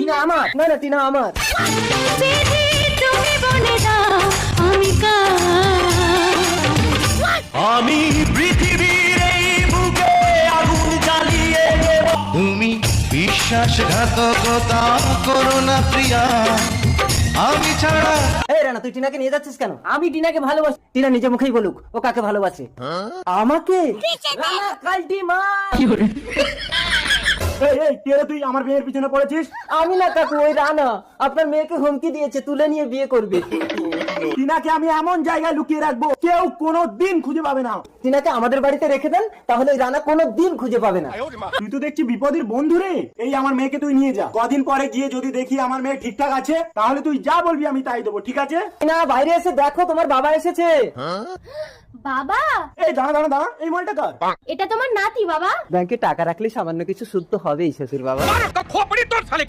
টিনা আমার, না না টিনা আমার। আমি পৃথিবীর এই বুকে আগুন জ্বালিয়ে দেব। তুমি বিশ্বাসঘাতকতা করো না প্রিয়া, আমি ছাড়া। এই রানা তুই টিনাকে নিয়ে যাচ্ছিস কেন? আমি টিনাকে ভালোবাসি। টিনা নিজে মুখেই বলুক ও কাকে ভালোবাসে। আমাকে? রানা কালটি মা। এই এই কে রে তুই আমার মেয়ের পিছনে পড়েছিস? আমি না কাকু, ওই রানা আপনার মেয়েকে হুমকি দিয়েছে তুলে নিয়ে বিয়ে করবে। টিনাকে আমি এমন জায়গায় লুকিয়ে রাখবো কেউ কোনোদিন খুঁজে পাবে না। টিনাকে আমাদের বাড়িতে রেখে দেন, তাহলে ওই রানা কোনো দিন খুঁজে পাবে না। তুই তো দেখছি বিপদের বন্ধু রে। এই আমার মেয়েকে তুই নিয়ে যা, কদিন পরে গিয়ে যদি দেখি আমার মেয়ে ঠিকঠাক আছে তাহলে তুই যা বলবি আমি তাই দেবো, ঠিক আছে? না বাইরে এসে দেখো তোমার বাবা এসেছে। বাবা, এই দাঁড়া দাঁড়া দাঁড়া, এই মালটা কার? এটা তোমার নাতি বাবা। ব্যাংকে টাকা রাখলে সামান্য কিছু সুদ তো হবেই শ্বশুর বাবা।